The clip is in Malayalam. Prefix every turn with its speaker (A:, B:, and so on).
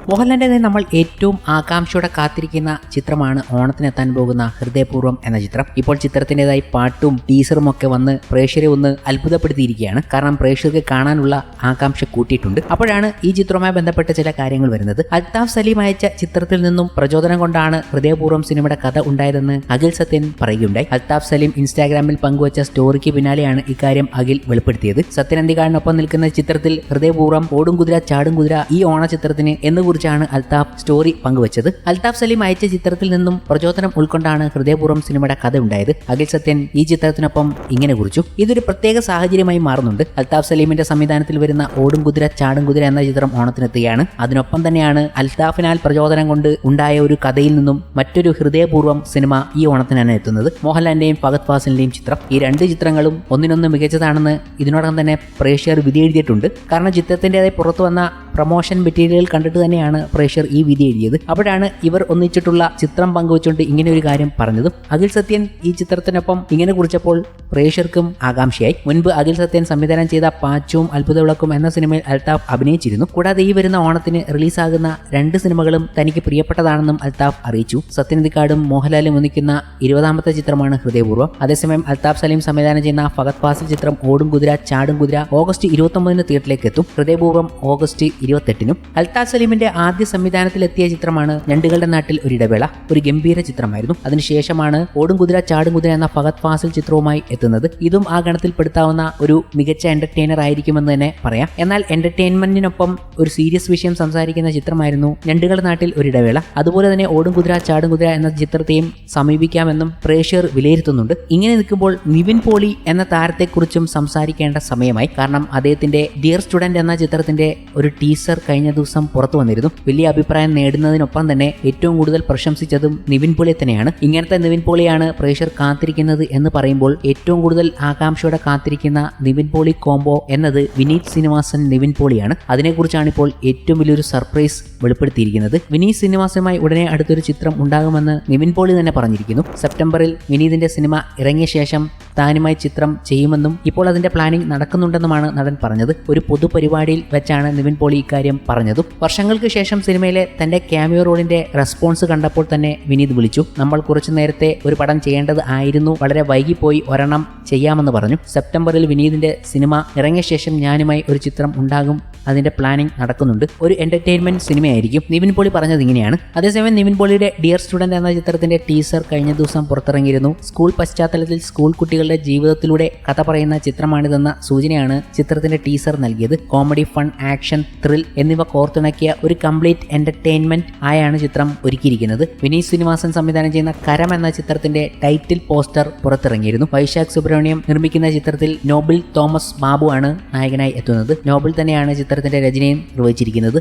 A: മോഹൻലാലിന്റെ നമ്മൾ ഏറ്റവും ആകാംക്ഷയോടെ കാത്തിരിക്കുന്ന ചിത്രമാണ് ഓണത്തിനെത്താൻ പോകുന്ന ഹൃദയപൂർവ്വം എന്ന ചിത്രം. ഇപ്പോൾ ചിത്രത്തിൻ്റെതായി പാട്ടും ടീസറും ഒക്കെ വന്ന് പ്രേക്ഷകരെ ഒന്ന് അത്ഭുതപ്പെടുത്തിയിരിക്കുകയാണ്. കാരണം പ്രേക്ഷകർക്ക് കാണാനുള്ള ആകാംക്ഷ കൂട്ടിയിട്ടുണ്ട്. അപ്പോഴാണ് ഈ ചിത്രവുമായി ബന്ധപ്പെട്ട ചില കാര്യങ്ങൾ വരുന്നത്. അൽത്താഫ് സലീം അയച്ച ചിത്രത്തിൽ നിന്നും പ്രചോദനം കൊണ്ടാണ് ഹൃദയപൂർവ്വം സിനിമയുടെ കഥ ഉണ്ടായതെന്ന് അഖിൽ സത്യൻ പറയുകയുണ്ടായി. അൽത്താഫ് സലീം ഇൻസ്റ്റാഗ്രാമിൽ പങ്കുവച്ച സ്റ്റോറിക്ക് പിന്നാലെയാണ് ഇക്കാര്യം അഖിൽ വെളിപ്പെടുത്തിയത്. സത്യൻ അന്തിക്കാടിനൊപ്പം നിൽക്കുന്ന ചിത്രത്തിൽ ഹൃദയപൂർവ്വം ഓടും കുതിര ചാടും കുതിര ഈ ഓണ ചിത്രത്തിന് എന്ന് കുറിച്ചാണ് അൽത്താഫ് സ്റ്റോറി പങ്കുവച്ചത്. അൽത്താഫ് സലീം അയച്ച ചിത്രത്തിൽ നിന്നും പ്രചോദനം ഉൾക്കൊണ്ടാണ് ഹൃദയപൂർവ്വം സിനിമയുടെ കഥ ഉണ്ടായത്. അഖിൽ സത്യൻ ഈ ചിത്രത്തിനൊപ്പം ഇങ്ങനെ കുറിച്ചു: ഇതൊരു പ്രത്യേക സാഹചര്യമായി മാറുന്നുണ്ട്. അൽത്താഫ് സലീമിന്റെ സംവിധാനത്തിൽ വരുന്ന ഓടും കുതിര ചാടും കുതിര എന്ന ചിത്രം ഓണത്തിനെത്തുകയാണ്. അതിനൊപ്പം തന്നെയാണ് അൽത്താഫിനാൽ പ്രചോദനം കൊണ്ട് ഉണ്ടായ ഒരു കഥയിൽ നിന്നും മറ്റൊരു ഹൃദയപൂർവ്വം സിനിമ ഈ ഓണത്തിനാണ് എത്തുന്നത്. മോഹൻലാലിന്റെയും ഫഹദ് ഫാസിലിന്റെയും ചിത്രം. ഈ രണ്ട് ചിത്രങ്ങളും ഒന്നിനൊന്ന് മികച്ചതാണെന്ന് ഇതിനോടകം തന്നെ പ്രേക്ഷകർ വിധി എഴുതിയിട്ടുണ്ട്. കാരണം ചിത്രത്തിൻ്റെതായി പുറത്തു വന്ന പ്രൊമോഷൻ മെറ്റീരിയൽ കണ്ടിട്ട് തന്നെയാണ് പ്രേക്ഷകർ ഈ വിധി എഴുതിയത്. അപ്പോഴാണ് ഇവർ ഒന്നിച്ചിട്ടുള്ള ചിത്രം പങ്കുവച്ചുകൊണ്ട് ഇങ്ങനെ ഒരു കാര്യം പറഞ്ഞതും. അഖിൽ സത്യൻ ഈ ചിത്രത്തിനൊപ്പം ഇങ്ങനെ കുറിച്ചപ്പോൾ പ്രേക്ഷകർക്കും ആകാംക്ഷയായി. മുൻപ് അഖിൽ സത്യൻ സംവിധാനം ചെയ്ത പാച്ചുവും അത്ഭുത വിളക്കും എന്ന സിനിമയിൽ അൽത്താഫ് അഭിനയിച്ചിരുന്നു. കൂടാതെ ഈ വരുന്ന ഓണത്തിന് റിലീസാകുന്ന 2 സിനിമകളും തനിക്ക് പ്രിയപ്പെട്ടതാണെന്നും അൽത്താഫ് അറിയിച്ചു. സത്യൻ അന്തിക്കാടും മോഹൻലാലും ഒന്നിക്കുന്ന 20ാമത്തെ ചിത്രമാണ് ഹൃദയപൂർവ്വം. അതേസമയം അൽത്താഫ് സലീം സംവിധാനം ചെയ്യുന്ന ഫഹദ് ഫാസിൽ ചിത്രം ഓടും കുതിര ചാടും കുതിര ഓഗസ്റ്റ് 29 തിയേറ്ററിലേക്ക് എത്തും. ഹൃദയപൂർവ്വം ഓഗസ്റ്റ് 28-നും. അൽത്താഫ് സലീമിന്റെ ആദ്യ സംവിധാനത്തിലെത്തിയ ചിത്രമാണ് ഞണ്ടുകളുടെ നാട്ടിൽ ഒരിടവേള. ഒരു ഗംഭീര ചിത്രമായിരുന്നു. അതിനുശേഷമാണ് ഓടും കുതിര ചാടും കുതിര എന്ന ഫഹദ് ഫാസിൽ ചിത്രവുമായി എത്തുന്നത്. ഇതും ആ ഗണത്തിൽപ്പെടുത്താവുന്ന ഒരു മികച്ച എന്റർടൈനർ ആയിരിക്കുമെന്ന് തന്നെ പറയാം. എന്നാൽ എന്റർടൈൻമെന്റിനൊപ്പം ഒരു സീരിയസ് വിഷയം സംസാരിക്കുന്ന ചിത്രമായിരുന്നു ഞണ്ടുകളുടെ നാട്ടിൽ ഒരിടവേള. അതുപോലെ തന്നെ ഓടും കുതിര ചാടും കുതിര എന്ന ചിത്രത്തെയും സമീപിക്കാമെന്നും പ്രേക്ഷകർ വിലയിരുത്തുന്നുണ്ട്. ഇങ്ങനെ നിൽക്കുമ്പോൾ നിവിൻ പോളി എന്ന താരത്തെക്കുറിച്ചും സംസാരിക്കേണ്ട സമയമായി. കാരണം അദ്ദേഹത്തിന്റെ ഡിയർ സ്റ്റുഡന്റ് എന്ന ചിത്രത്തിന്റെ ഒരു ടീസർ കഴിഞ്ഞ ദിവസം പുറത്തു വന്നിരുന്നു. വലിയ അഭിപ്രായം നേടുന്നതിനൊപ്പം തന്നെ ഏറ്റവും കൂടുതൽ പ്രശംസിച്ചതും നിവിൻ പോളിയെ തന്നെയാണ്. ഇങ്ങനത്തെ നിവിൻ പോളിയാണ് പ്രേക്ഷകർ കാത്തിരിക്കുന്നത് എന്ന് പറയുമ്പോൾ ഏറ്റവും കൂടുതൽ ആകാംക്ഷയോടെ കാത്തിരിക്കുന്ന നിവിൻ പോളി കോംബോ എന്നത് വിനീത് ശ്രീനിവാസൻ നിവിൻ പോളിയാണ്. അതിനെക്കുറിച്ചാണ് ഇപ്പോൾ ഏറ്റവും വലിയൊരു സർപ്രൈസ് വെളിപ്പെടുത്തിയിരിക്കുന്നത്. വിനീത് ശ്രീനിവാസനുമായി ഉടനെ അടുത്തൊരു ചിത്രം ഉണ്ടാകുമെന്ന് നിവിൻ പോളി തന്നെ പറഞ്ഞിരിക്കുന്നു. സെപ്റ്റംബറിൽ വിനീതിന്റെ സിനിമ ഇറങ്ങിയ ശേഷം താനുമായി ചിത്രം ചെയ്യുമെന്നും ഇപ്പോൾ അതിന്റെ പ്ലാനിംഗ് നടക്കുന്നുണ്ടെന്നുമാണ് നടൻ പറഞ്ഞത്. ഒരു പൊതുപരിപാടിയിൽ വെച്ചാണ് നിവിൻ പോളി ഇക്കാര്യം പറഞ്ഞതും. വർഷങ്ങൾക്ക് ശേഷം സിനിമയിലെ തന്റെ ക്യാമിയോ റോളിന്റെ റെസ്പോൺസ് കണ്ടപ്പോൾ തന്നെ വിനീത് വിളിച്ചു. നമ്മൾ കുറച്ചു നേരത്തെ ഒരു പടം ചെയ്യേണ്ടത് ആയിരുന്നു, വളരെ വൈകിപ്പോയി, ഒരെണ്ണം ചെയ്യാമെന്ന് പറഞ്ഞു. സെപ്റ്റംബറിൽ വിനീതിന്റെ സിനിമ ഇറങ്ങിയ ശേഷം ഞാനുമായി ഒരു ചിത്രം ഉണ്ടാകും, അതിന്റെ പ്ലാനിംഗ് നടക്കുന്നുണ്ട്. ഒരു എന്റർടൈൻമെന്റ് സിനിമയായിരിക്കും. നിവിൻ പോളി പറഞ്ഞത് ഇങ്ങനെയാണ്. അതേസമയം നിവിൻ പോളിയുടെ ഡിയർ സ്റ്റുഡന്റ് എന്ന ചിത്രത്തിന്റെ ടീസർ കഴിഞ്ഞ ദിവസം പുറത്തിറങ്ങിയിരുന്നു. സ്കൂൾ പശ്ചാത്തലത്തിൽ സ്കൂൾ കുട്ടികളുടെ ജീവിതത്തിലൂടെ കഥ പറയുന്ന ചിത്രമാണിതെന്ന സൂചനയാണ് ചിത്രത്തിന്റെ ടീസർ നൽകിയത്. കോമഡി, ഫൺ, ആക്ഷൻ, ത്രിൽ എന്നിവ കോർത്തിണക്കിയ ഒരു കംപ്ലീറ്റ് എന്റർടൈൻമെന്റ് ആയാണ് ചിത്രം ഒരുക്കിയിരിക്കുന്നത്. വിനീത് ശ്രീനിവാസൻ സംവിധാനം ചെയ്യുന്ന കരം എന്ന ചിത്രത്തിന്റെ ടൈറ്റിൽ പോസ്റ്റർ പുറത്തിറങ്ങിയിരുന്നു. വൈശാഖ് സുബ്രഹ്മണ്യം നിർമ്മിക്കുന്ന ചിത്രത്തിൽ നോബിൾ തോമസ് ബാബു ആണ് നായകനായി എത്തുന്നത്. നോബിൾ തന്നെയാണ് ചിത്രത്തിന്റെ രചനയും നിർവഹിച്ചിരിക്കുന്നത്.